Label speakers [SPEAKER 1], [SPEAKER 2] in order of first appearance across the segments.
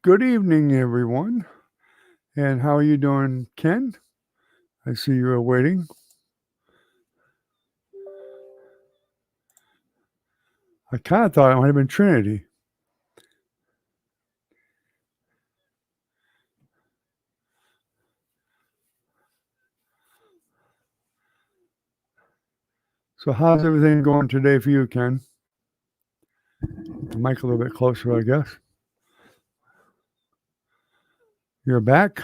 [SPEAKER 1] Good evening, everyone. And how are you doing, Ken? I see you are waiting. I kind of thought it might have been Trinity. So, how's everything going today for you, Ken? The mic a little bit closer, I guess. You're back?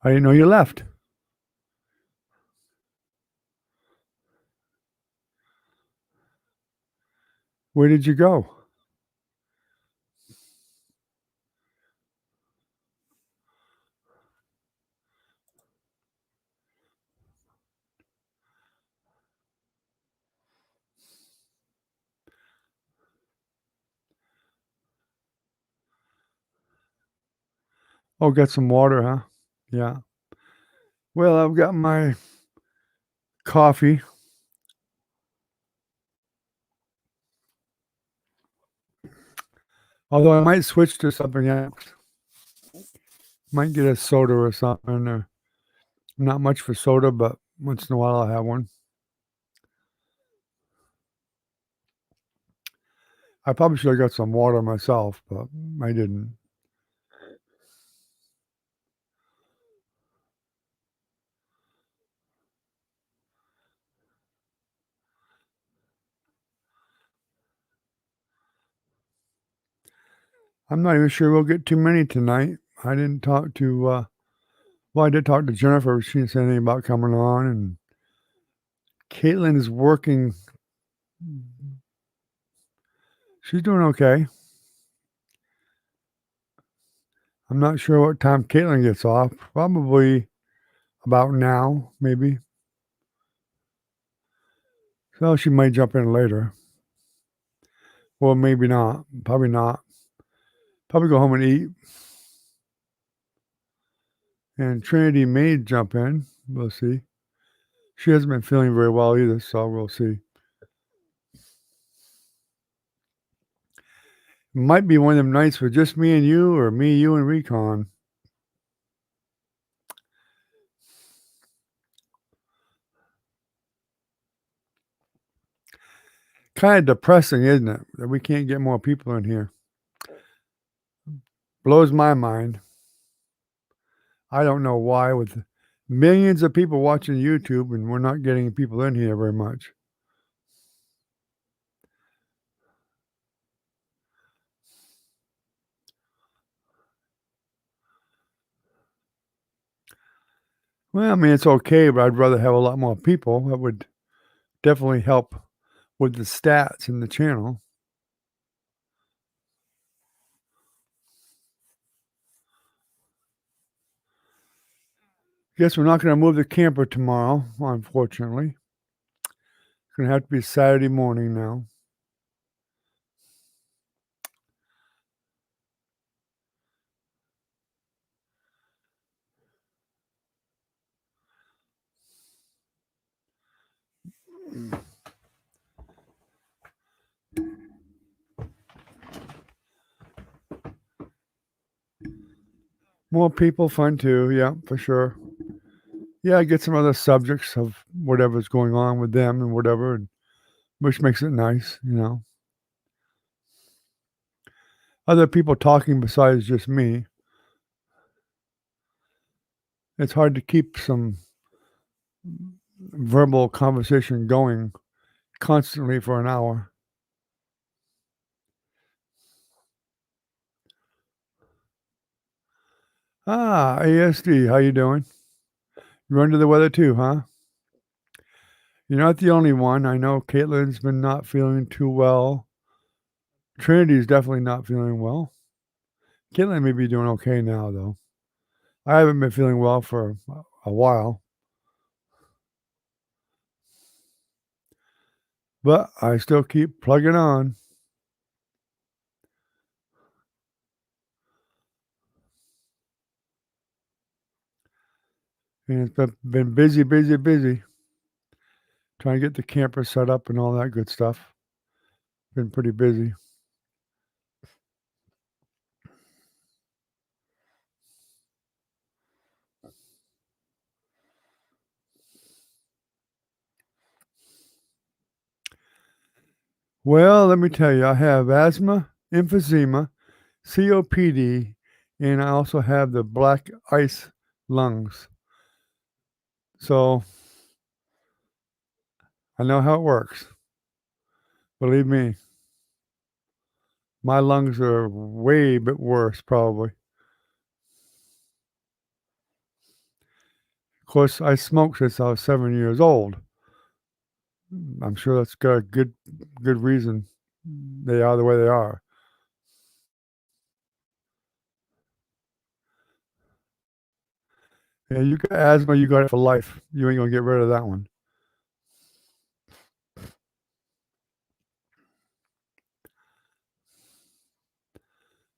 [SPEAKER 1] I didn't know you left. Where did you go? Oh, get some water, huh? Yeah. Well, I've got my coffee. Although I might switch to something else. Might get a soda or something. Or not much for soda, but once in a while I'll have one. I probably should have got some water myself, but I didn't. I'm not even sure we'll get too many tonight. I didn't talk to, well, I did talk to Jennifer. She didn't say anything about coming on. And Caitlin is working. She's doing okay. I'm not sure what time Caitlin gets off. Probably about now, maybe. So she might jump in later. Well, maybe not. Probably not. Probably go home and eat. And Trinity may jump in. We'll see. She hasn't been feeling very well either, so we'll see. It might be one of them nights with just me and you, or me, you, and Recon. Kind of depressing, isn't it, that we can't get more people in here? Blows my mind. I don't know why, with millions of people watching YouTube, and we're not getting people in here very much. Well, I mean, it's okay, but I'd rather have a lot more people. That would definitely help with the stats in the channel. Guess we're not going to move the camper tomorrow, unfortunately. It's going to have to be Saturday morning now. More people, fun too. Yeah, for sure. Yeah, get some other subjects of whatever's going on with them and whatever, and which makes it nice, you know. Other people talking besides just me. It's hard to keep some verbal conversation going constantly for an hour. Ah, ESD, how you doing? You're under the weather too, huh? You're not the only one. I know Caitlin's been not feeling too well. Trinity's definitely not feeling well. Caitlin may be doing okay now, though. I haven't been feeling well for a while. But I still keep plugging on. And it's been busy, busy, busy. Trying to get the camper set up and all that good stuff. Been pretty busy. Well, let me tell you, I have asthma, emphysema, COPD, and I also have the black ice lungs. So I know how it works. Believe me, my lungs are way bit worse, probably. Of course, I smoked since I was 7 years old. I'm sure that's got a good reason they are the way they are. Yeah, you got asthma, you got it for life. You ain't gonna get rid of that one.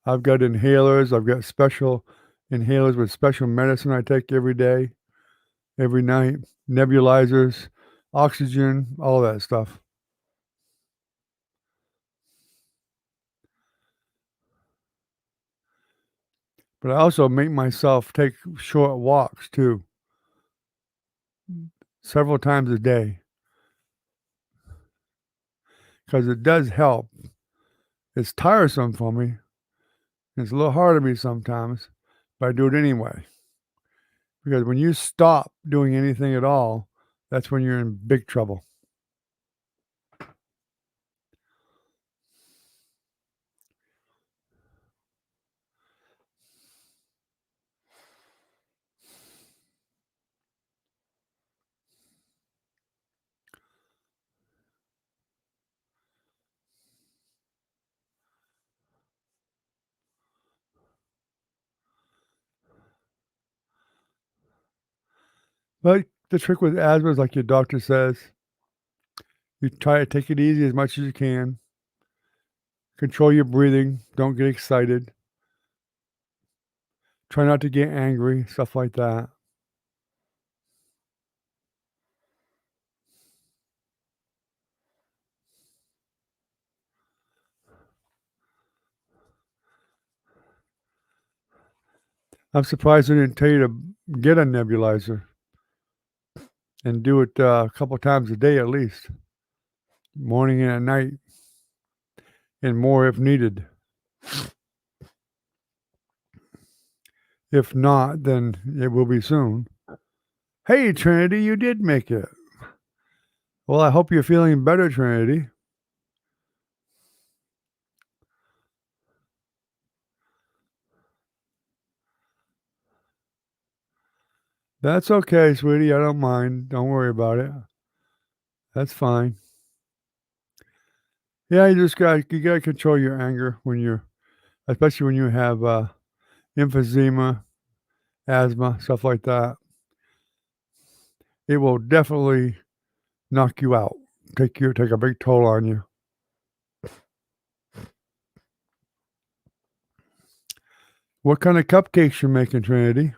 [SPEAKER 1] I've got inhalers. I've got special inhalers with special medicine I take every day, every night, nebulizers, oxygen, all that stuff. But I also make myself take short walks too, several times a day, because it does help. It's tiresome for me. It's a little hard on me sometimes, but I do it anyway. Because when you stop doing anything at all, that's when you're in big trouble. But the trick with asthma is like your doctor says, you try to take it easy as much as you can. Control your breathing. Don't get excited. Try not to get angry, stuff like that. I'm surprised I didn't tell you to get a nebulizer and do it a couple times a day at least, morning and at night, and more if needed. If not, then it will be soon. Hey, Trinity, you did make it. Well, I hope you're feeling better, Trinity. That's okay, sweetie. I don't mind. Don't worry about it. That's fine. Yeah, you gotta control your anger when you're, especially when you have emphysema, asthma, stuff like that. It will definitely knock you out. Take a big toll on you. What kind of cupcakes you making, Trinity?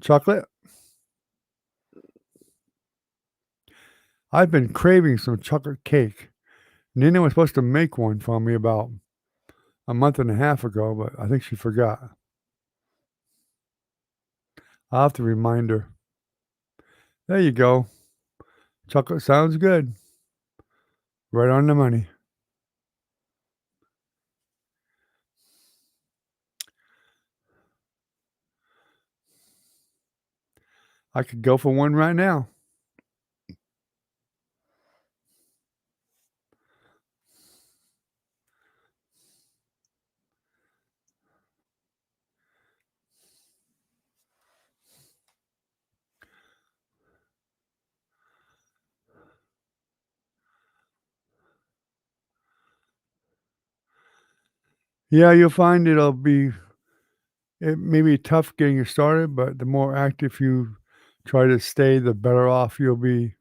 [SPEAKER 1] Chocolate? I've been craving some chocolate cake. Nina was supposed to make one for me about a month and a half ago, but I think she forgot. I'll have to remind her. There you go. Chocolate sounds good. Right on the money. I could go for one right now. Yeah, you'll find it may be tough getting you started, but the more active you try to stay, the better off you'll be.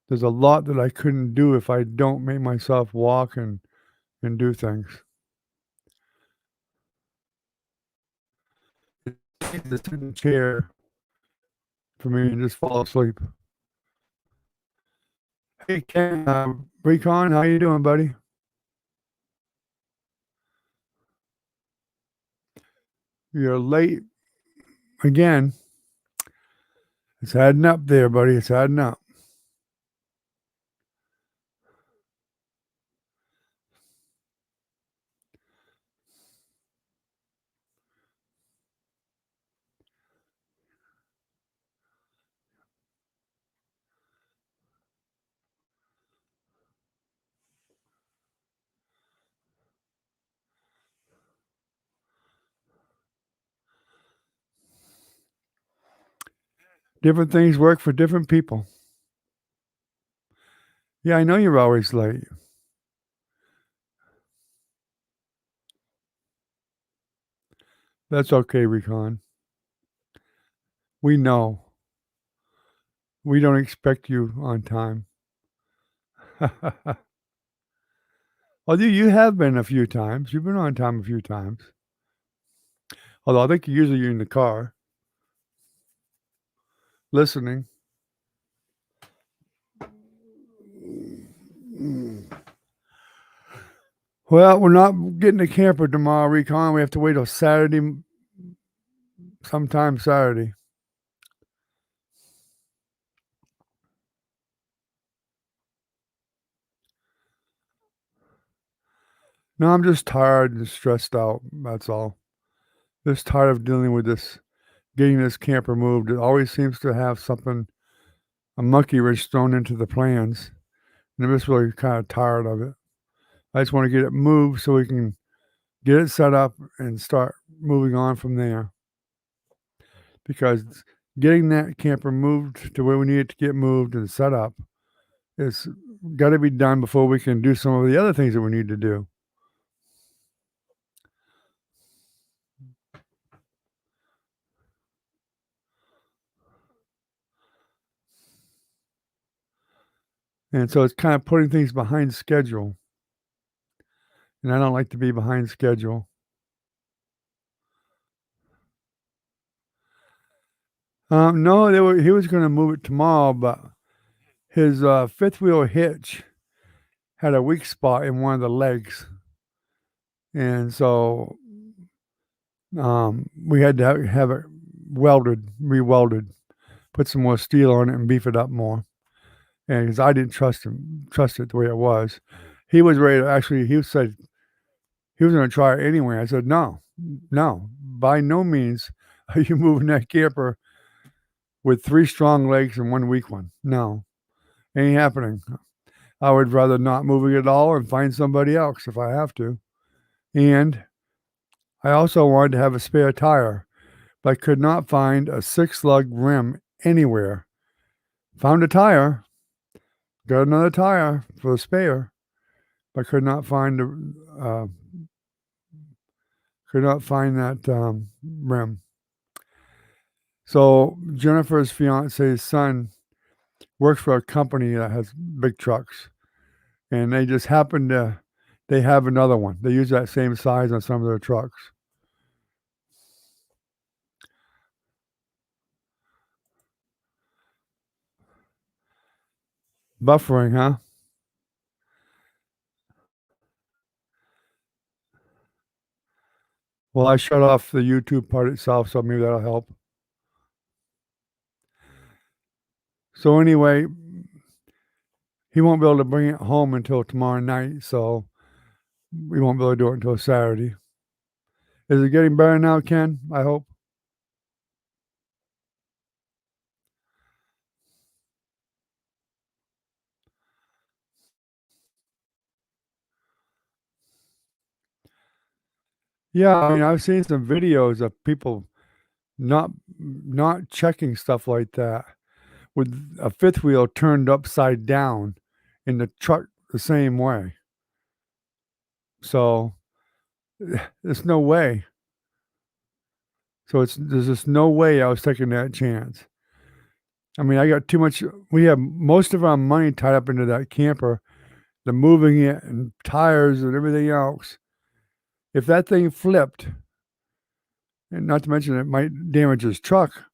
[SPEAKER 1] There's a lot that I couldn't do if I don't make myself walk and do things. It's just sit in the chair for me and just fall asleep. Hey, Ken, Recon, how you doing, buddy? You're late again. It's adding up there, buddy. It's adding up. Different things work for different people. Yeah, I know you're always late. That's okay, Recon. We know. We don't expect you on time. Although you have been a few times. You've been on time a few times. Although I think usually you're in the car listening. Well, we're not getting a camper tomorrow, Recon. We have to wait till Saturday, sometime Saturday. No, I'm just tired and stressed out. That's all. Just tired of dealing with this, getting this camper moved. It always seems to have something, a monkey wrench thrown into the plans. And I'm just really kind of tired of it. I just want to get it moved so we can get it set up and start moving on from there. Because getting that camper moved to where we need it to get moved and set up is got to be done before we can do some of the other things that we need to do. And so it's kind of putting things behind schedule. And I don't like to be behind schedule. No, he was going to move it tomorrow, but his fifth wheel hitch had a weak spot in one of the legs. And so we had to have it re-welded, put some more steel on it and beef it up more. And because I didn't trust it the way it was. He was ready to actually, he said he was going to try it anyway. I said, no, by no means are you moving that camper with 3 strong legs and 1 weak one. No, ain't happening. I would rather not move it at all and find somebody else if I have to. And I also wanted to have a spare tire, but I could not find a 6-lug rim anywhere. Found a tire, got another tire for a spare, but could not find that rim. So Jennifer's fiance's son works for a company that has big trucks, and they just happen to they have another one. They use that same size on some of their trucks. Buffering, huh? Well, I shut off the YouTube part itself, so maybe that'll help. So anyway, he won't be able to bring it home until tomorrow night, so we won't be able to do it until Saturday. Is it getting better now, Ken? I hope. Yeah, I mean, I've seen some videos of people not checking stuff like that with a fifth wheel turned upside down in the truck the same way. So there's no way. So there's just no way I was taking that chance. I mean, I got too much. We have most of our money tied up into that camper, the moving it and tires and everything else. If that thing flipped, and not to mention it might damage his truck,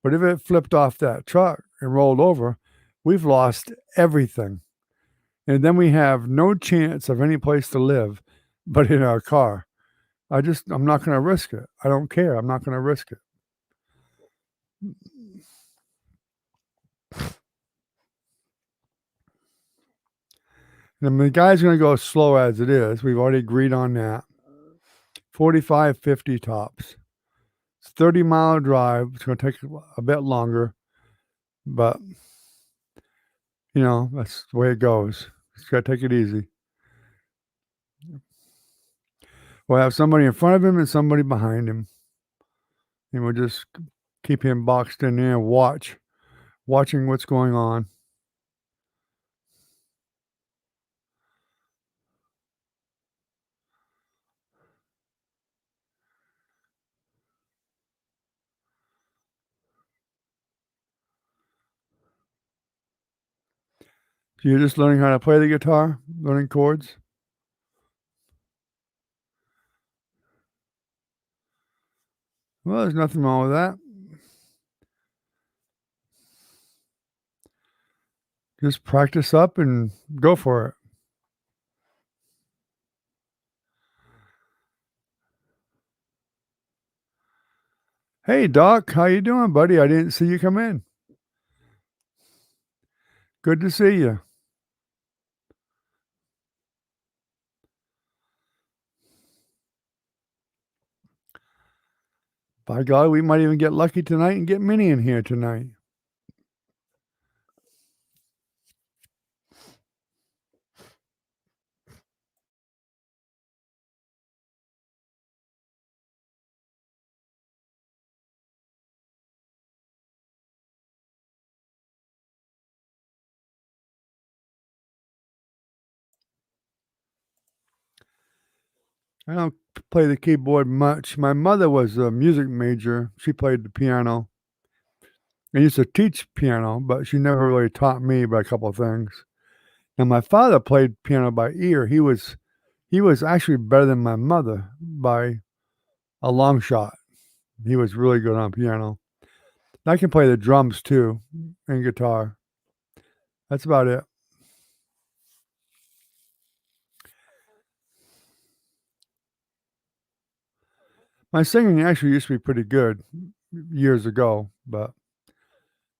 [SPEAKER 1] but if it flipped off that truck and rolled over, we've lost everything. And then we have no chance of any place to live but in our car. I'm not gonna risk it. I don't care. I'm not gonna risk it. And the guy's gonna go slow as it is. We've already agreed on that. 45, 50 tops. It's 30-mile drive. It's gonna take a bit longer, but that's the way it goes. Just gotta take it easy. We'll have somebody in front of him and somebody behind him, and we'll just keep him boxed in there and watching what's going on. So you're just learning how to play the guitar, learning chords? Well, there's nothing wrong with that. Just practice up and go for it. Hey, Doc, how you doing, buddy? I didn't see you come in. Good to see you. By God, we might even get lucky tonight and get Minnie in here tonight. I don't play the keyboard much. My mother was a music major. She played the piano. I used to teach piano, but she never really taught me by a couple of things. And my father played piano by ear. He was actually better than my mother by a long shot. He was really good on piano. I can play the drums too and guitar. That's about it. My singing actually used to be pretty good years ago, but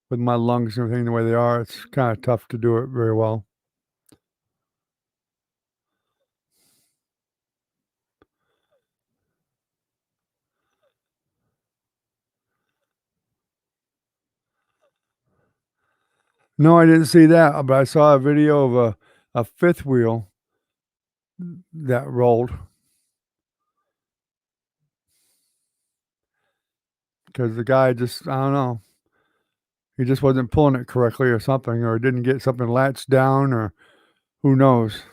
[SPEAKER 1] with my lungs and everything the way they are, it's kind of tough to do it very well. No, I didn't see that, but I saw a video of a fifth wheel that rolled because the guy just, I don't know, he just wasn't pulling it correctly or something, or didn't get something latched down, or who knows.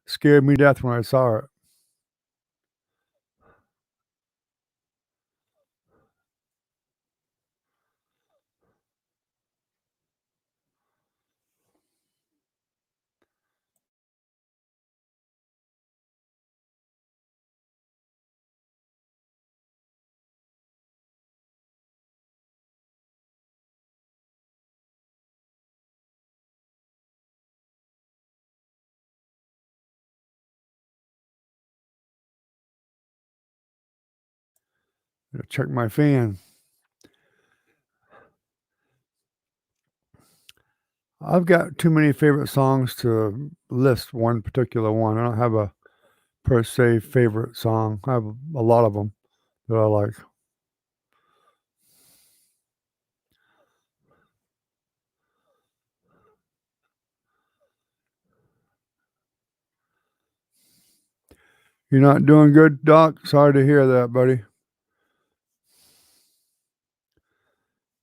[SPEAKER 1] Scared me to death when I saw it. Gotta check my fan. I've got too many favorite songs to list one particular one. I don't have a per se favorite song. I have a lot of them that I like. You're not doing good, Doc? Sorry to hear that, buddy.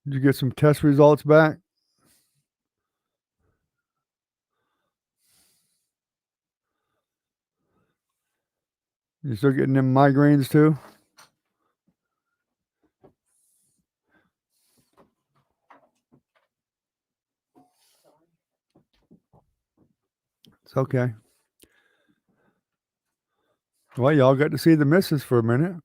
[SPEAKER 1] Did you get some test results back? You still getting them migraines too? It's okay. Well, y'all got to see the missus for a minute.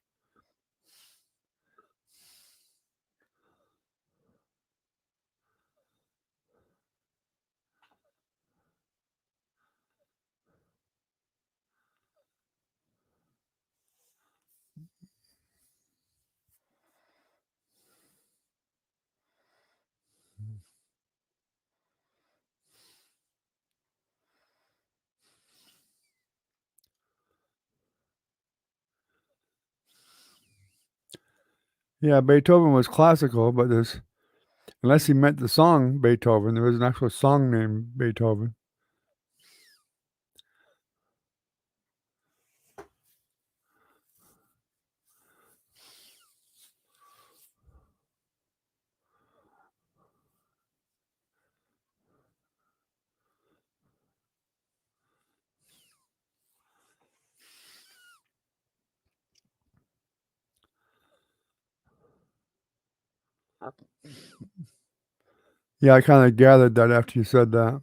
[SPEAKER 1] Yeah, Beethoven was classical, but there's unless he meant the song Beethoven, there was an actual song named Beethoven. Yeah, I kinda gathered that after you said that.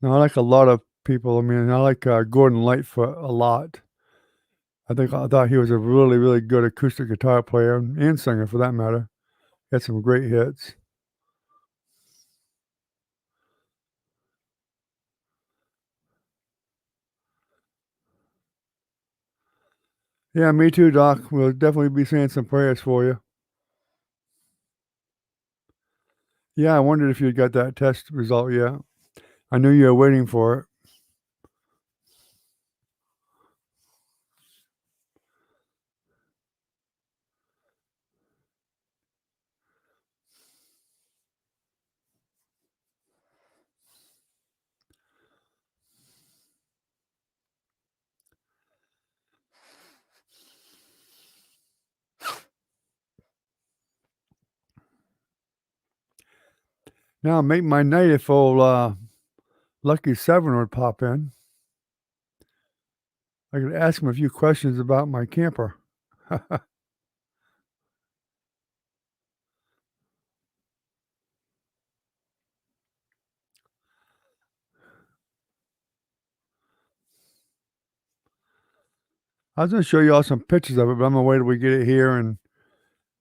[SPEAKER 1] No, I like a lot of people. I mean, I like, Gordon Lightfoot a lot. I thought he was a really, really good acoustic guitar player and singer for that matter. He had some great hits. Yeah, me too, doc. We'll definitely be saying some prayers for you. Yeah, I wondered if you got that test result yet. I knew you were waiting for it. Now make my night if old, Lucky Seven would pop in. I could ask him a few questions about my camper. I was gonna show you all some pictures of it, but I'm gonna wait till we get it here and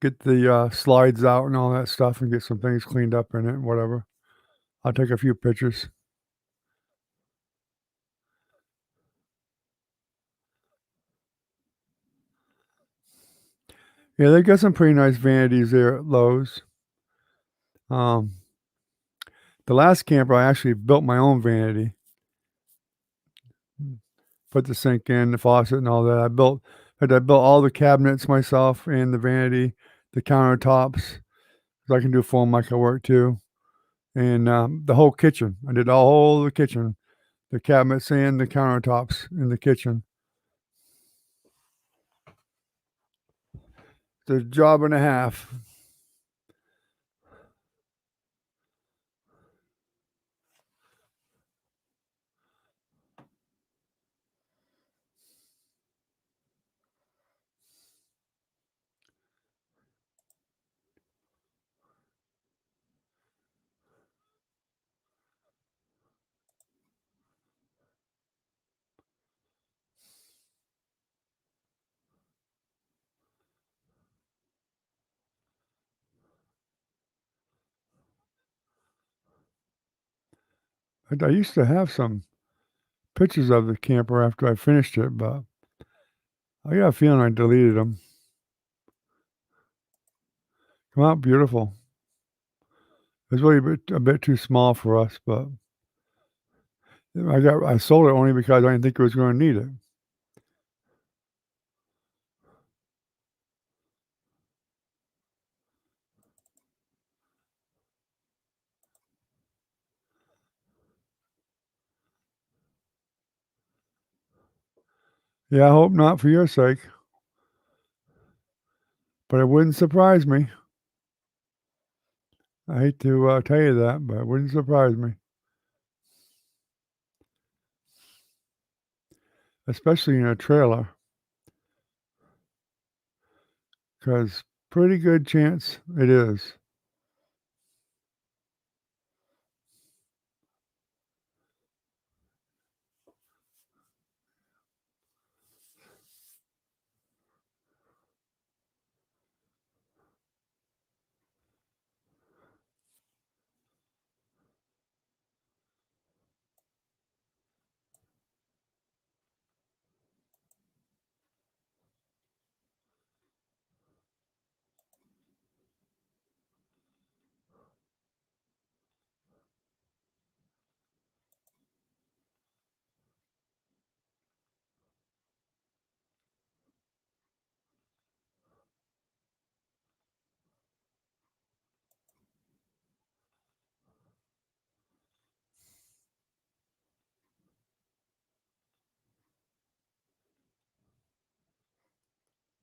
[SPEAKER 1] get the, slides out and all that stuff and get some things cleaned up in it and whatever. I'll take a few pictures. Yeah, they got some pretty nice vanities there at Lowe's. Um, the last camper, I actually built my own vanity. Put the sink in, the faucet, and all that. I built all the cabinets myself and the vanity, the countertops, 'cause I can do full mica work too, and, the whole kitchen. I did all the kitchen, the cabinets and the countertops in the kitchen. The job and a half. I used to have some pictures of the camper after I finished it, but I got a feeling I deleted them. Come out beautiful. It was really a bit too small for us, but I sold it only because I didn't think it was gonna need it. Yeah, I hope not for your sake, but it wouldn't surprise me. I hate to, tell you that, but it wouldn't surprise me, especially in a trailer, 'cause pretty good chance it is.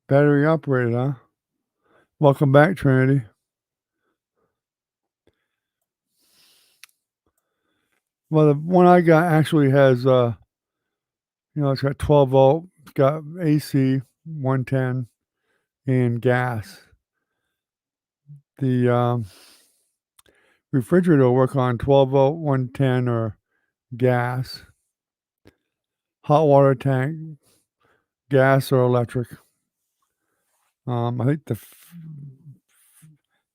[SPEAKER 1] Battery operated, huh? Welcome back, Trinity. Well, the one I got actually has, it's got 12 volt, it's got AC 110 and gas. The refrigerator will work on 12 volt 110 or gas. Hot water tank, gas or electric. I think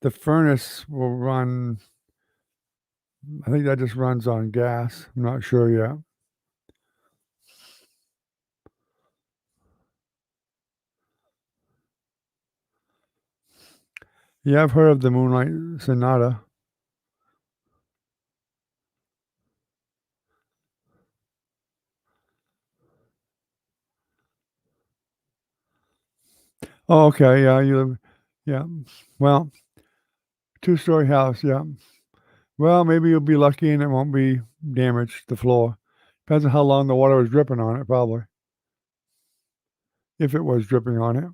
[SPEAKER 1] the furnace will run. I think that just runs on gas. I'm not sure yet. Yeah, I've heard of the Moonlight Sonata. Oh, okay. Yeah, you live. Yeah. Well, two-story house. Yeah. Well, maybe you'll be lucky and it won't be damaged. The floor depends on how long the water was dripping on it. Probably, if it was dripping on it.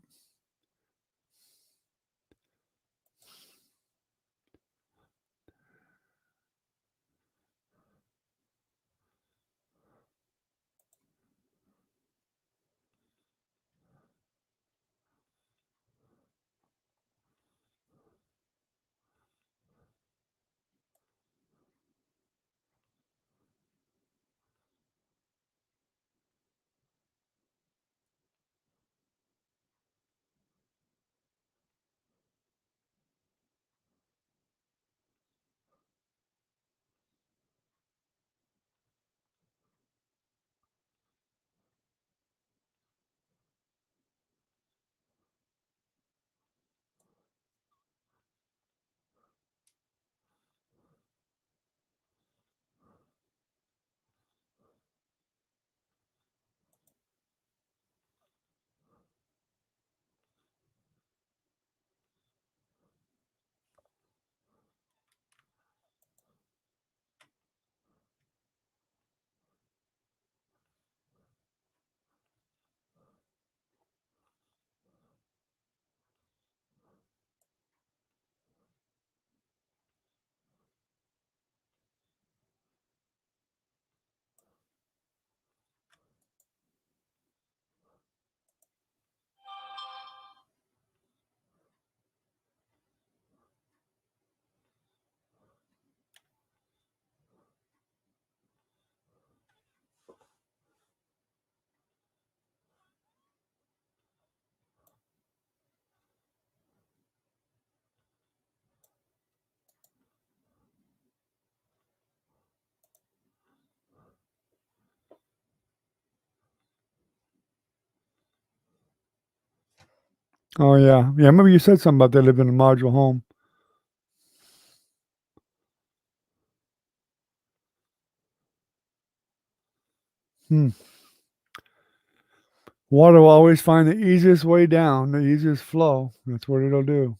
[SPEAKER 1] Oh yeah, yeah. Remember you said something about they live in a module home. Hmm. Water will always find the easiest way down, the easiest flow. That's what it'll do.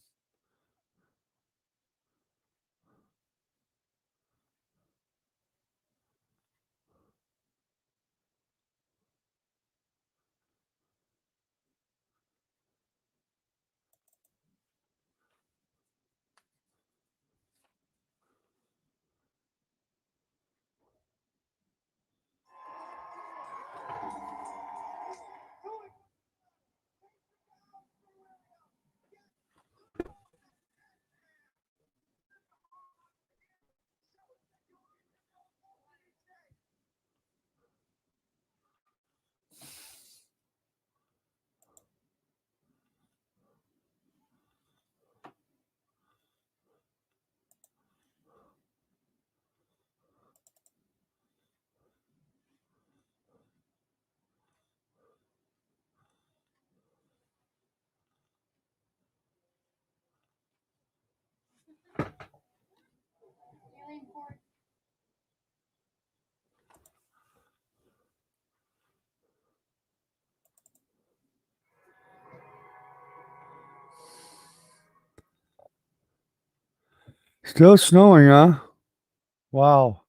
[SPEAKER 1] Still snowing, huh? Wow,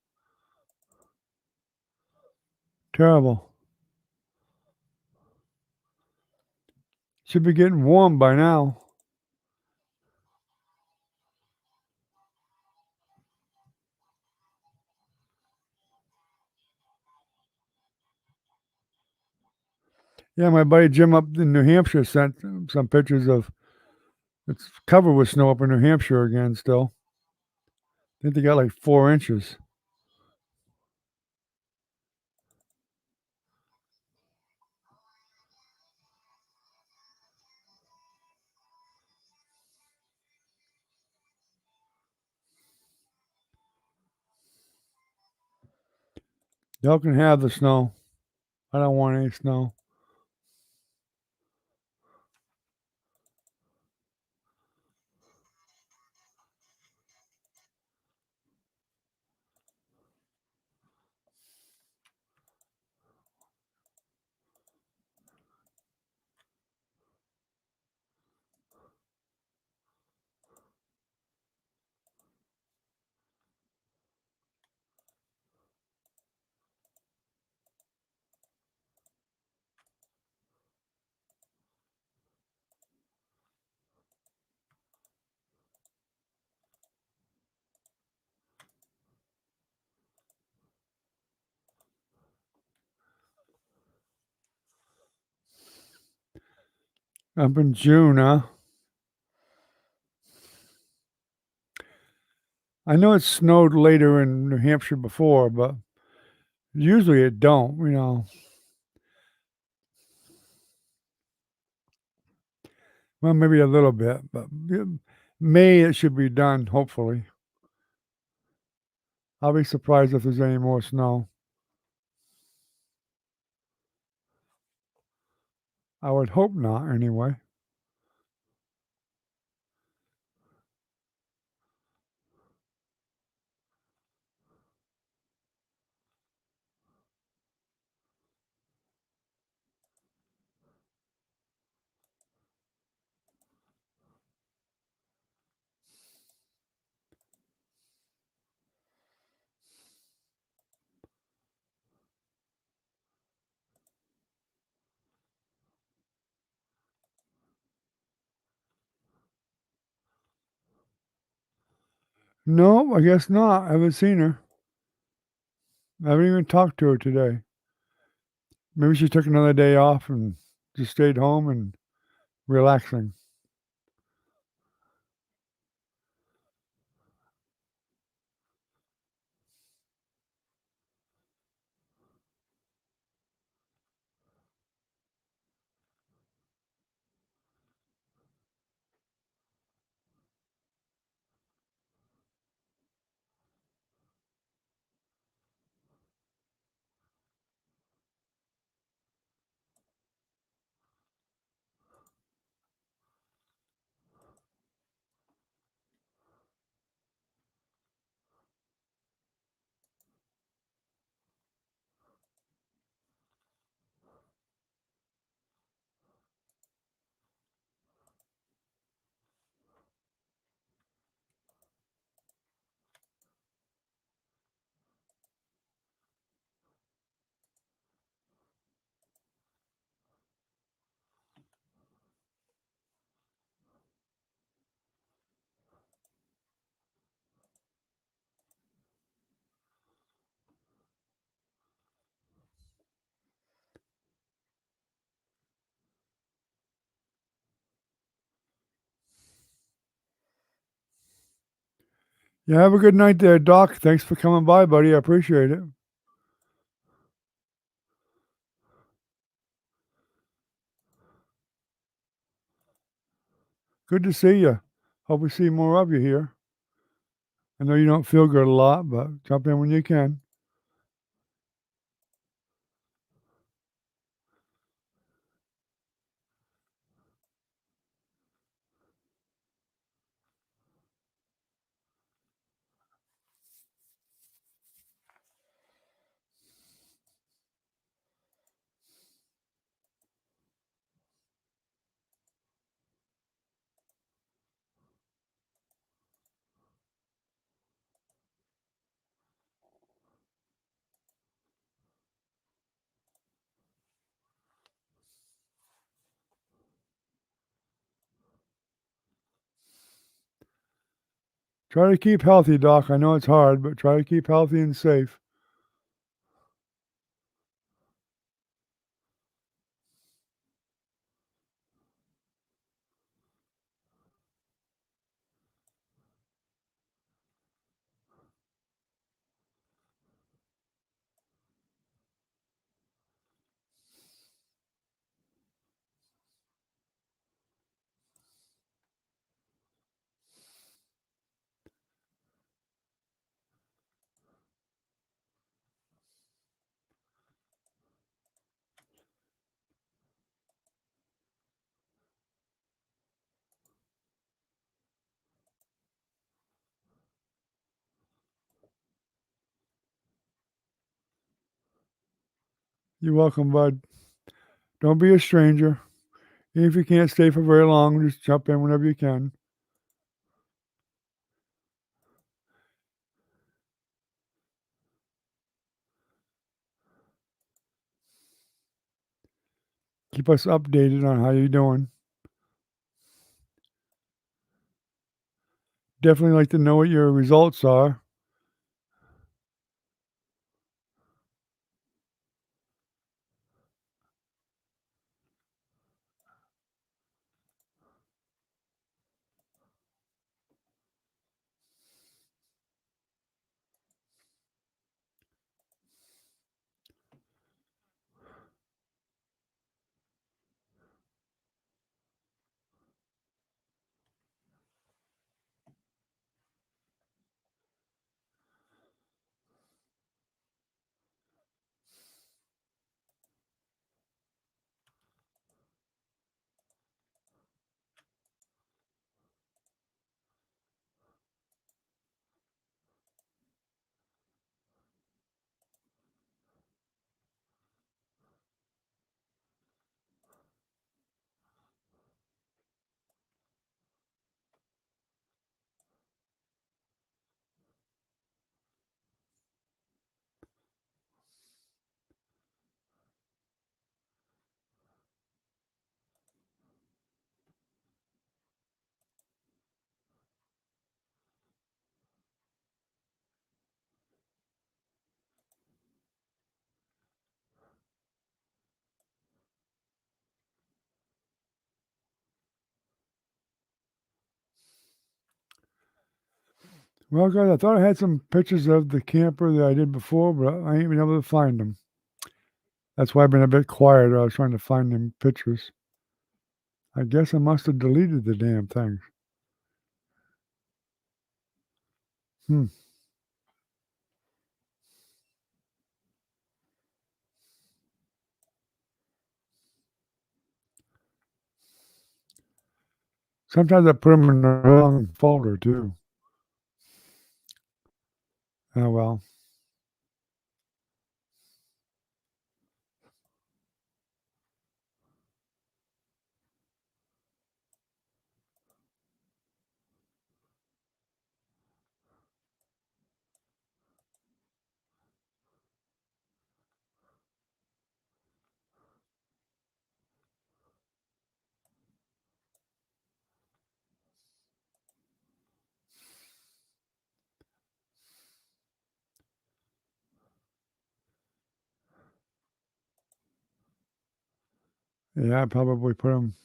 [SPEAKER 1] terrible. Should be getting warm by now. Yeah, my buddy Jim up in New Hampshire sent some pictures of it's covered with snow up in New Hampshire again still. I think they got like 4 inches. Y'all can have the snow. I don't want any snow. Up in June, huh? I know it snowed later in New Hampshire before, but usually it don't, you know. Well, maybe a little bit, but May it should be done, hopefully. I'll be surprised if there's any more snow. I would hope not, anyway. No, I guess not. I haven't seen her. I haven't even talked to her today. Maybe she took another day off and just stayed home and relaxing. Yeah, have a good night there, Doc. Thanks for coming by, buddy. I appreciate it. Good to see you. Hope we see more of you here. I know you don't feel good a lot, but jump in when you can. Try to keep healthy, doc. I know it's hard, but try to keep healthy and safe. You're welcome, bud. Don't be a stranger. Even if you can't stay for very long, just jump in whenever you can. Keep us updated on how you're doing. Definitely like to know what your results are. Well, guys, I thought I had some pictures of the camper that I did before, but I ain't been able to find them. That's why I've been a bit quiet. I was trying to find them pictures. I guess I must have deleted the damn things. Hmm. Sometimes I put them in the wrong folder too. Oh well. Yeah, I probably put them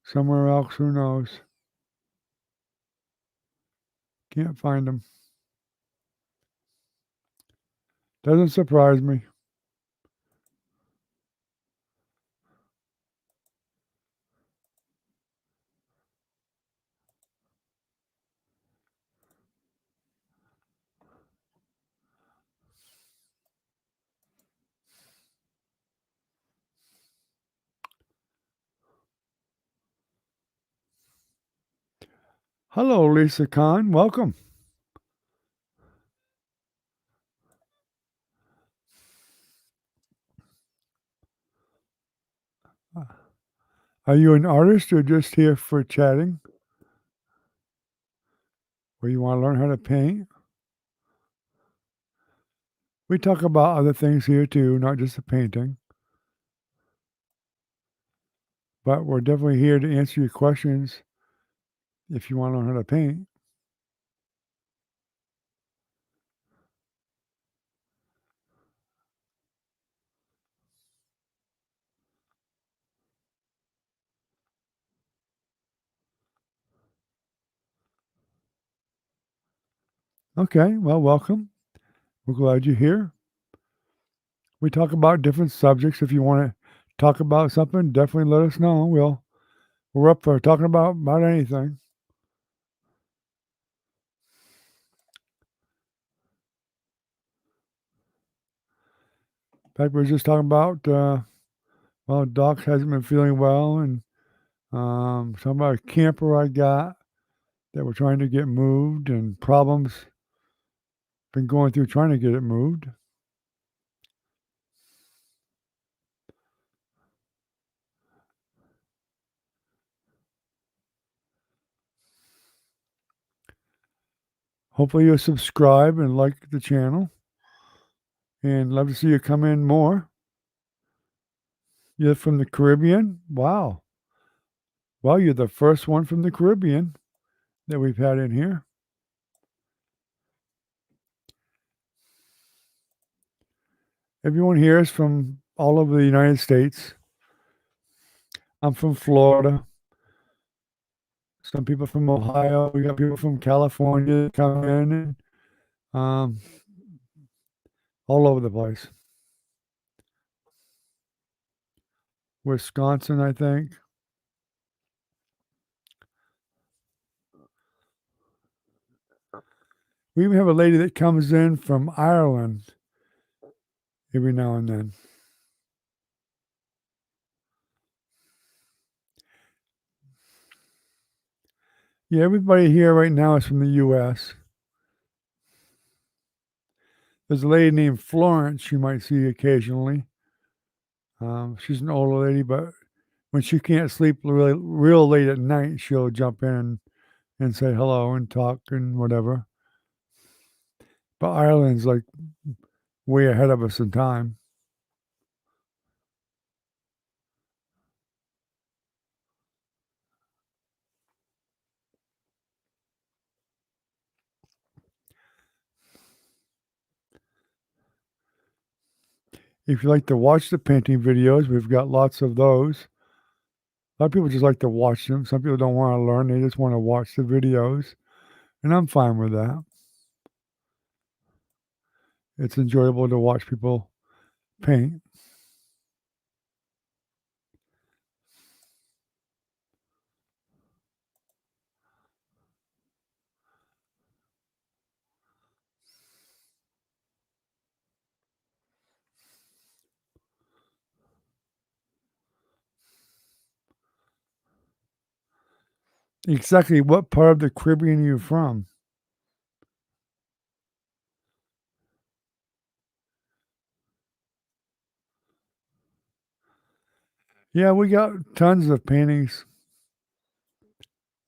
[SPEAKER 1] somewhere else. Who knows? Can't find them. Doesn't surprise me. Hello, Lisa Khan. Welcome. Uh, Are you an artist or just here for chatting? Or you want to learn how to paint? We talk about other things here too, not just the painting. But we're definitely here to answer your questions if you want to learn how to paint. Okay, well, welcome. We're glad you're here. We talk about different subjects. If you want to talk about something, definitely let us know. We're up for talking about anything. In fact, we were just talking about well, Doc hasn't been feeling well, and some about a camper I got that we're trying to get moved, and problems been going through trying to get it moved. Hopefully you'll subscribe and like the channel, and love to see you come in more. You're from the Caribbean? Wow. Well, you're the first one from the Caribbean that we've had in here. Everyone here is from all over the United States. I'm from Florida. Some people from Ohio. We got people from California that come in, and um, all over the place. Wisconsin, I think. We even have a lady that comes in from Ireland every now and then. Yeah, everybody here right now is from the U.S. There's a lady named Florence you might see occasionally. She's an older lady, but when she can't sleep really real late at night, she'll jump in and say hello and talk and whatever. But Ireland's like way ahead of us in time. If you like to watch the painting videos, we've got lots of those. A lot of people just like to watch them. Some people don't want to learn, they just want to watch the videos. And I'm fine with that. It's enjoyable to watch people paint. Exactly what part of the Caribbean are you from? Yeah, we got tons of paintings.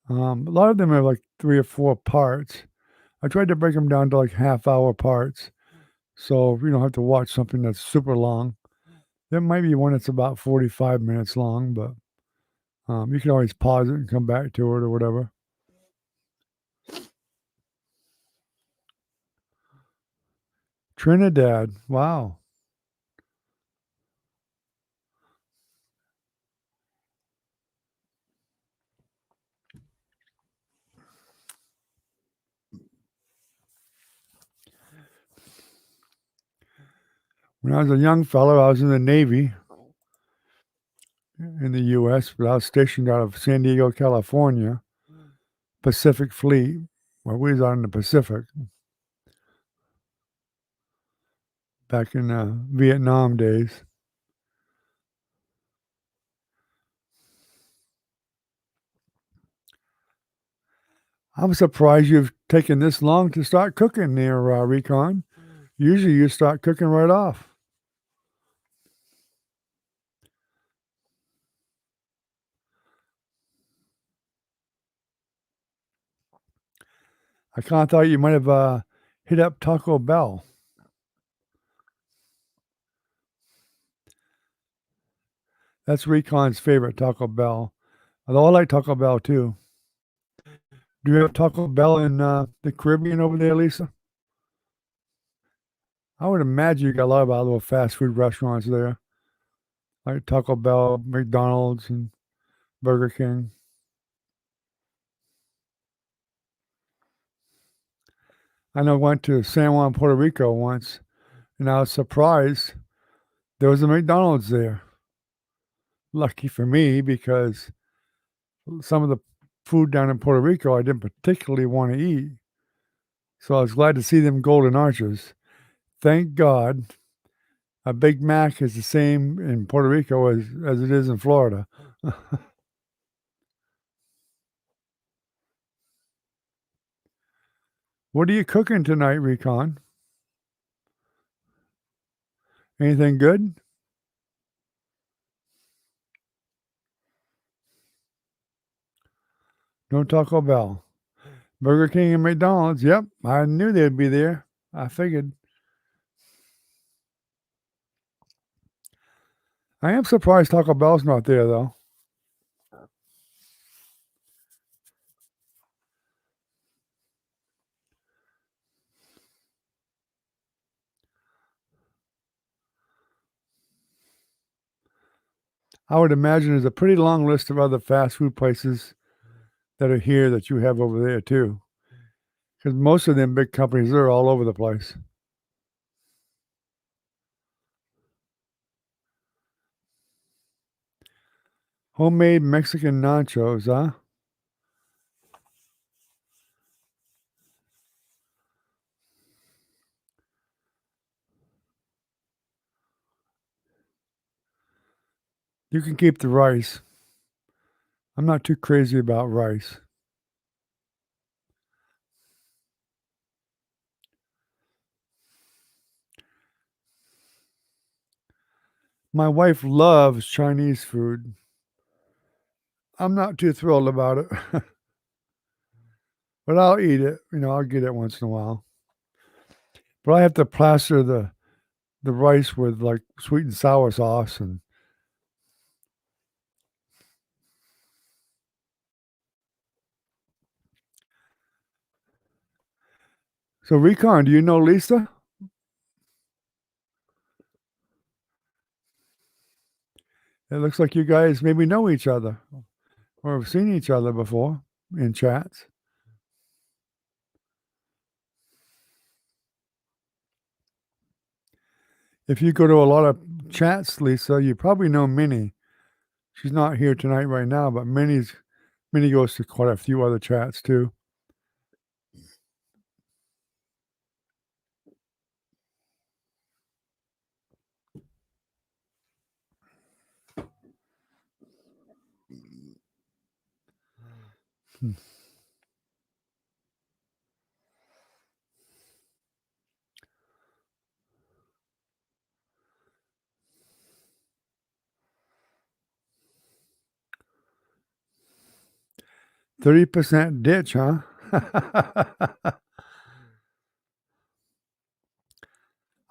[SPEAKER 1] A lot of them are like 3 or 4 parts. I tried to break them down to like half-hour parts, so you don't have to watch something that's super long. There might be one that's about 45 minutes long, but, you can always pause it and come back to it or whatever. Trinidad, wow. When I was a young fellow, I was in the Navy in the US, but I was stationed out of San Diego, California, Pacific Fleet, where we was out in the Pacific back in the Vietnam days. I'm surprised you've taken this long to start cooking there, Recon. Usually you start cooking right off. I kinda thought you might have, hit up Taco Bell. That's Recon's favorite, Taco Bell. Although I like Taco Bell too. Do you have Taco Bell in, the Caribbean over there, Lisa? I would imagine you got a lot of, little fast food restaurants there, like Taco Bell, McDonald's, and Burger King. I know I went to San Juan, Puerto Rico once, and I was surprised there was a McDonald's there. Lucky for me because some of the food down in Puerto Rico I didn't particularly wanna eat, so I was glad to see them golden arches. Thank God a Big Mac is the same in Puerto Rico as it is in Florida. What are you cooking tonight, Recon? Anything good? No Taco Bell. Burger King and McDonald's, yep, I knew they'd be there. I figured. I am surprised Taco Bell's not there, though. I would imagine there's a pretty long list of other fast food places that are here that you have over there too, because most of them big companies, are all over the place. Homemade Mexican nachos, huh? You can keep the rice. I'm not too crazy about rice. My wife loves Chinese food. I'm not too thrilled about it, but I'll eat it. I'll get it once in a while. But I have to plaster the rice with, like, sweet and sour sauce, and so, Recon, do you know Lisa? It looks like you guys maybe know each other or have seen each other before in chats. If you go to a lot of chats, Lisa, you probably know Minnie. She's not here tonight right now, but Minnie goes to quite a few other chats too. Hmm. 30% ditch, huh?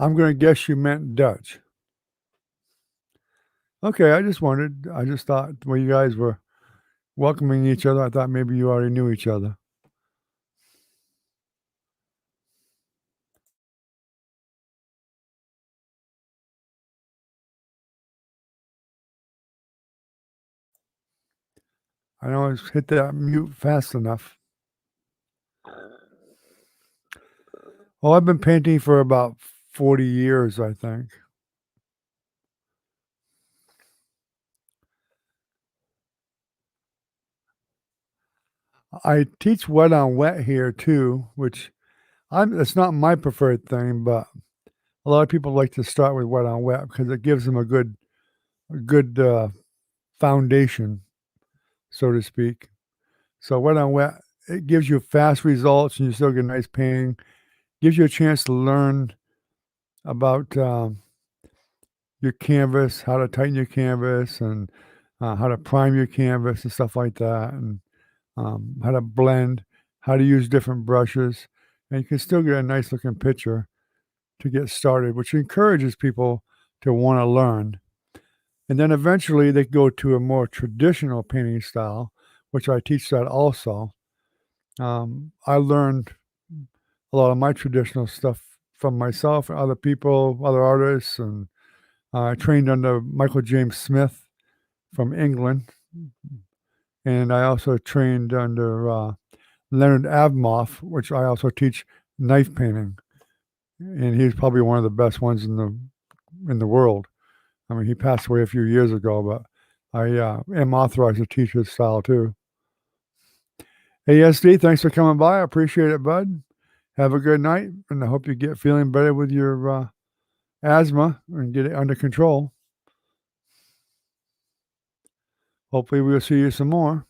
[SPEAKER 1] I'm gonna guess you meant Dutch. Okay, I just wondered. I just thought when you guys were welcoming each other, I thought maybe you already knew each other. I don't always hit that mute fast enough. Well, I've been painting for about 40 years, I think. I teach wet on wet here too, which it's not my preferred thing, but a lot of people like to start with wet on wet because it gives them a good foundation, so to speak. So wet on wet, it gives you fast results and you still get nice painting. Gives you a chance to learn about your canvas, how to tighten your canvas, and how to prime your canvas and stuff like that, and how to blend, how to use different brushes, and you can still get a nice looking picture to get started, which encourages people to want to learn. And then eventually they go to a more traditional painting style, which I teach that also. I learned a lot of my traditional stuff from myself and other people, other artists, and I trained under Michael James Smith from England, and I also trained under Leonard Avmoff, which I also teach knife painting, and he's probably one of the best ones in the world. I mean, he passed away a few years ago, but I am authorized to teach his style too. ASD, thanks for coming by. I appreciate it, bud. Have a good night, and I hope you get feeling better with your asthma and get it under control. Hopefully, we'll see you some more.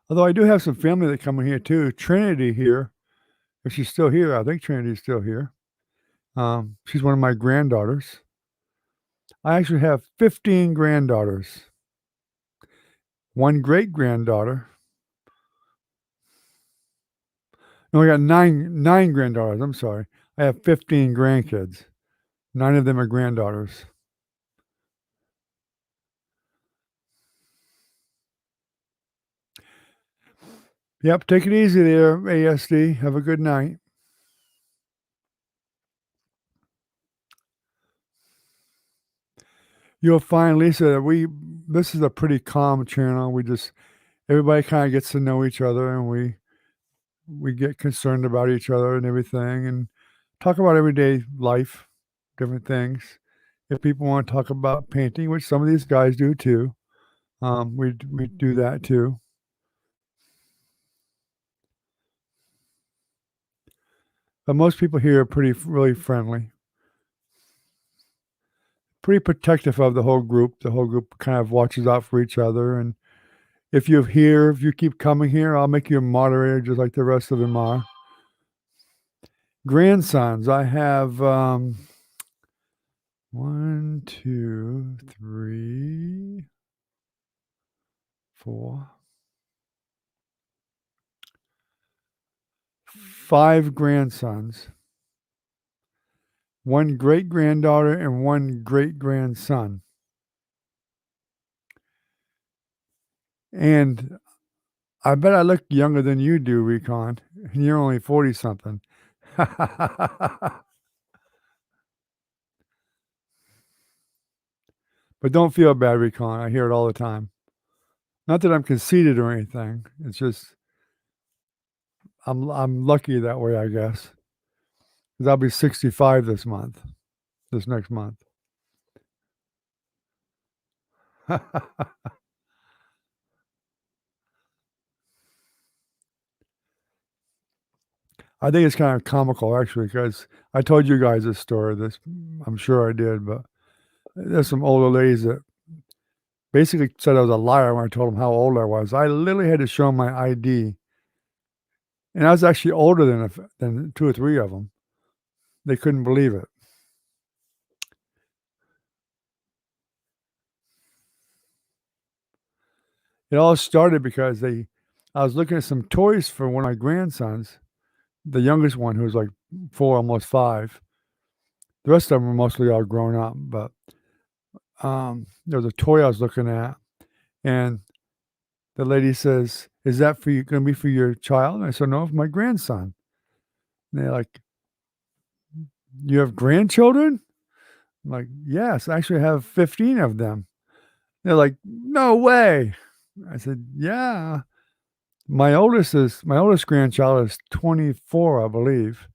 [SPEAKER 1] Although I do have some family that come in here too. Trinity here, if she's still here, I think Trinity's still here. She's one of my granddaughters. I actually have 15 granddaughters, one great granddaughter. No, I got nine granddaughters. I'm sorry. I have 15 grandkids. 9 of them are granddaughters. Yep, take it easy there, ASD. Have a good night. You'll find, Lisa, that this is a pretty calm channel. Everybody kind of gets to know each other, and we get concerned about each other and everything, and talk about everyday life, different things. If people want to talk about painting, which some of these guys do too, we do that too. But most people here are really friendly, pretty protective of the whole group. The whole group kind of watches out for each other. And if you keep coming here, I'll make you a moderator just like the rest of them are. Grandsons, I have 1, 2, 3, 4, 5 grandsons, 1 great granddaughter, and 1 great grandson. And I bet I look younger than you do, Recon. You're only 40 something. But don't feel bad, Recon. I hear it all the time. Not that I'm conceited or anything. It's just I'm lucky that way, I guess. Because I'll be 65 this next month. I think it's kind of comical, actually, because I told you guys this story. I'm sure I did, but there's some older ladies that basically said I was a liar when I told them how old I was. I literally had to show them my ID, and I was actually older than 2 or 3 of them. They couldn't believe it. It all started because I was looking at some toys for one of my grandsons, the youngest one who was like 4, almost 5. The rest of them were mostly all grown up, but there was a toy I was looking at, and the lady says, "Is that for you? Going to be for your child?" And I said, "No, for my grandson." And they're like, "You have grandchildren?" I'm like, "Yes, I actually have 15 of them." They're like, "No way!" I said, "Yeah." My oldest grandchild is 24, I believe.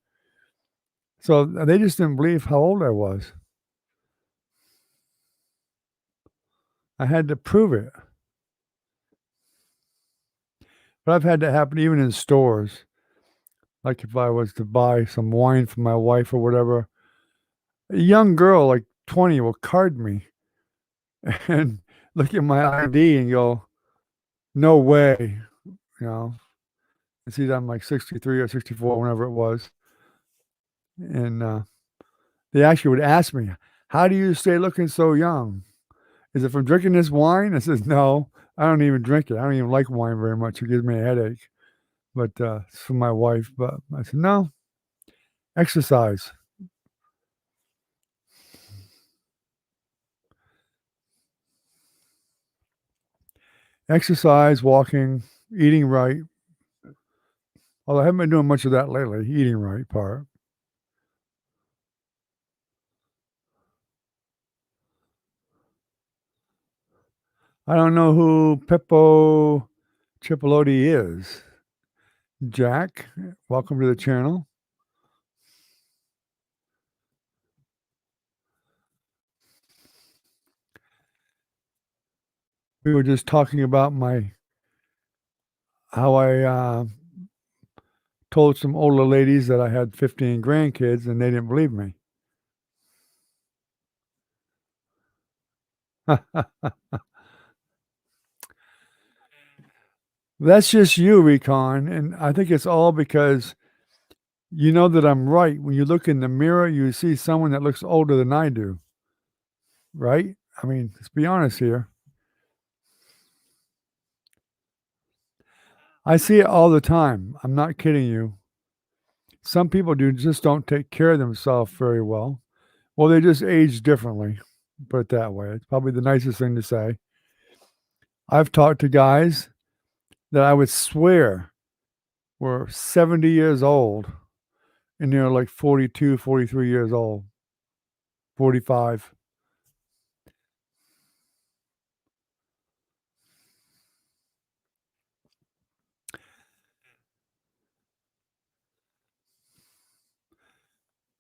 [SPEAKER 1] So they just didn't believe how old I was. I had to prove it. But I've had that happen even in stores. Like if I was to buy some wine for my wife or whatever, a young girl like 20 will card me and look at my ID and go, "No way," you know. And see that I'm like 63 or 64, whenever it was. And they actually would ask me, "How do you stay looking so young? Is it from drinking this wine?" I says, "No, I don't even drink it. I don't even like wine very much. It gives me a headache. But it's for my wife." But I said, "No, exercise." Exercise, walking, eating right. Although I haven't been doing much of that lately, eating right part. I don't know who Pippo Chipoloti is. Jack, welcome to the channel. We were just talking about how I told some older ladies that I had 15 grandkids and they didn't believe me. That's just you, Recon, and I think it's all because you know that I'm right. When you look in the mirror, you see someone that looks older than I do, right? I mean, let's be honest here. I see it all the time. I'm not kidding you. Some people just don't take care of themselves very well. Well, they just age differently. Put it that way. It's probably the nicest thing to say. I've talked to guys that I would swear were 70 years old and they're like 42, 43 years old, 45.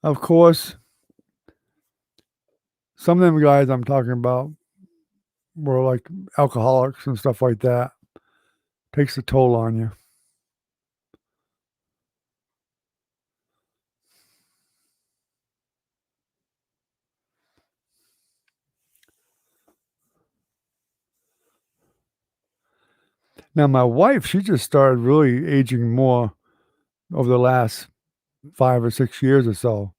[SPEAKER 1] Of course, some of them guys I'm talking about were like alcoholics and stuff like that. Takes a toll on you. Now, my wife, she just started really aging more over the last 5 or 6 years or so.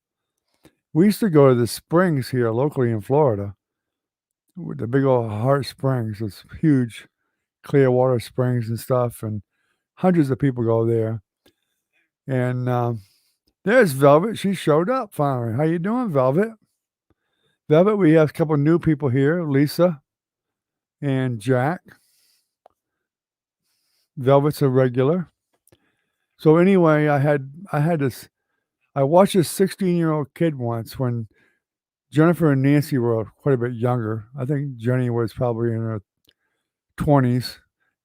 [SPEAKER 1] We used to go to the springs here locally in Florida, with the big old Hart Springs. It's huge, clear water springs and stuff, and hundreds of people go there. And there's Velvet. She showed up finally. How you doing, Velvet? Velvet, we have a couple new people here, Lisa and Jack. Velvet's a regular. So anyway, I watched this 16-year-old kid once when Jennifer and Nancy were quite a bit younger. I think Jenny was probably in her 20s.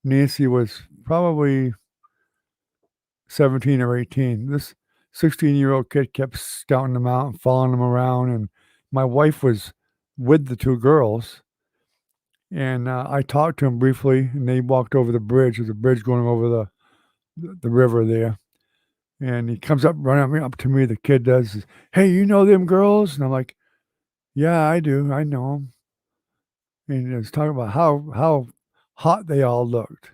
[SPEAKER 1] Nancy was probably 17 or 18. This 16-year-old kid kept scouting them out and following them around, and my wife was with the two girls, and I talked to him briefly, and they walked over the bridge. There's a bridge going over the river there, and he comes up running up to me. The kid does, "Hey, you know them girls?" And I'm like, "Yeah, I do. I know them." And he was talking about how hot they all looked.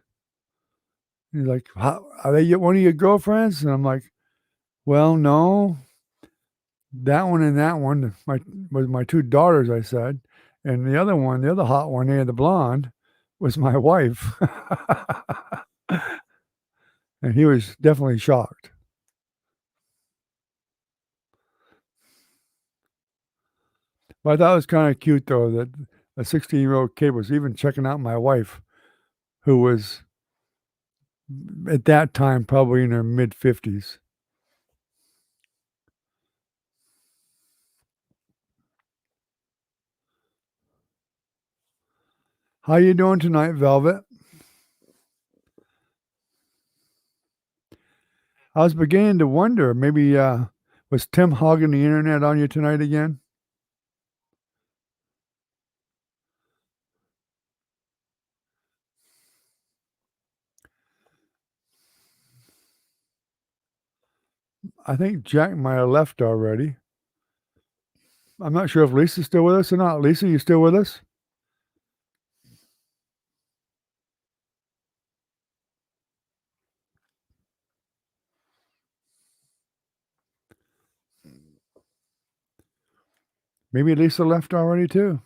[SPEAKER 1] He's like, "How are they one of your girlfriends?" And I'm like, "Well, no, that one and that one, was my 2 daughters," I said, "and the other one, the other hot one there, the blonde, was my wife." And he was definitely shocked. But I thought it was kinda cute, though, that a 16-year-old kid was even checking out my wife, who was, at that time, probably in her mid-50s. How you doing tonight, Velvet? I was beginning to wonder, maybe, was Tim hogging the internet on you tonight again? I think Jack might have left already. I'm not sure if Lisa's still with us or not. Lisa, you still with us? Maybe Lisa left already too.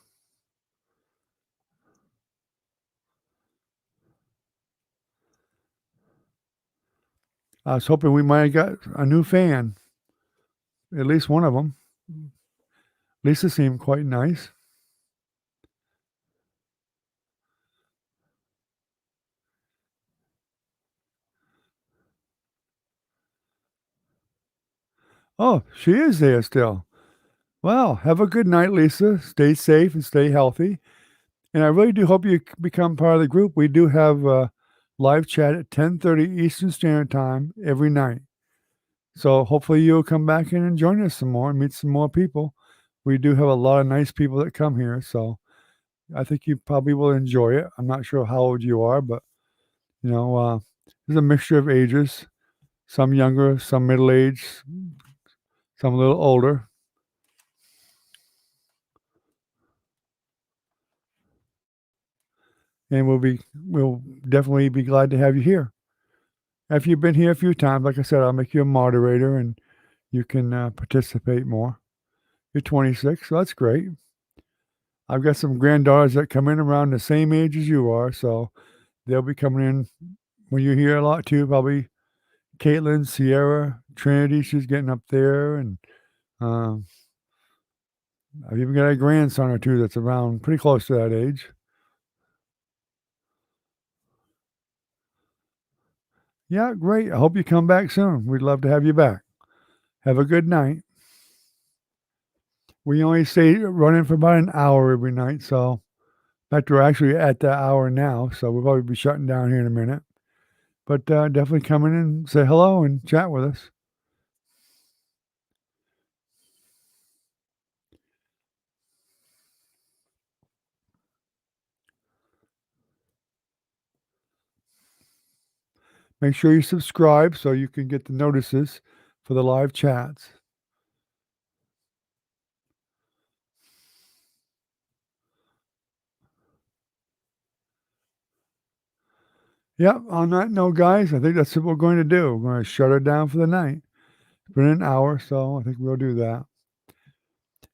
[SPEAKER 1] I was hoping we might have got a new fan, at least one of them. Lisa seemed quite nice. Oh, she is there still. Well, have a good night, Lisa. Stay safe and stay healthy. And I really do hope you become part of the group. We do have a live chat at 10:30 Eastern Standard Time every night. So hopefully you'll come back in and join us some more and meet some more people. We do have a lot of nice people that come here, so I think you probably will enjoy it. I'm not sure how old you are, but you know, there's a mixture of ages. Some younger, some middle aged, some a little older. And we'll definitely be glad to have you here. If you've been here a few times, like I said, I'll make you a moderator and you can participate more. You're 26, so that's great. I've got some granddaughters that come in around the same age as you are, so they'll be coming in when you're here a lot too. Probably Caitlin, Sierra, Trinity, she's getting up there, and um, I've even got a grandson or two that's around pretty close to that age. Yeah, great. I hope you come back soon. We'd love to have you back. Have a good night. We only stay running for about an hour every night, so in fact, we're actually at that hour now, so we'll probably be shutting down here in a minute. But definitely come in and say hello and chat with us. Make sure you subscribe so you can get the notices for the live chats. Yep, on that note, guys, I think that's what we're going to do. We're going to shut her down for the night. It's been an hour, so I think we'll do that.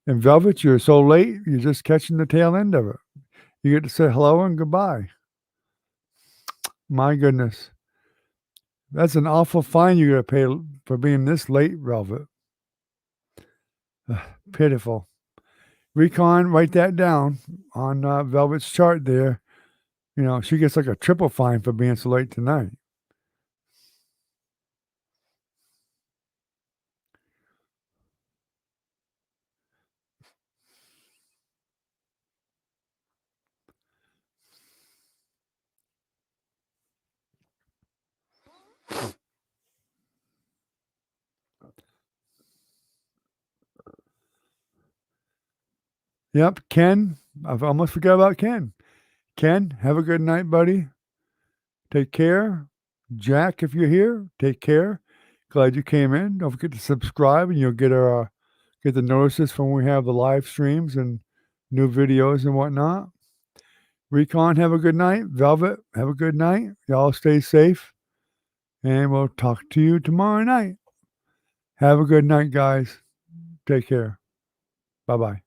[SPEAKER 1] And Velvet, you're so late, you're just catching the tail end of it. You get to say hello and goodbye. My goodness. That's an awful fine you got to pay for being this late, Velvet. Pitiful. Recon, write that down on Velvet's chart there. You know, she gets like a triple fine for being so late tonight. Yep, Ken. I've almost forgot about Ken. Ken, have a good night, buddy. Take care. Jack, if you're here, take care. Glad you came in. Don't forget to subscribe, and you'll get the notices from when we have the live streams and new videos and whatnot. Recon, have a good night. Velvet, have a good night. Y'all stay safe, and we'll talk to you tomorrow night. Have a good night, guys. Take care. Bye bye.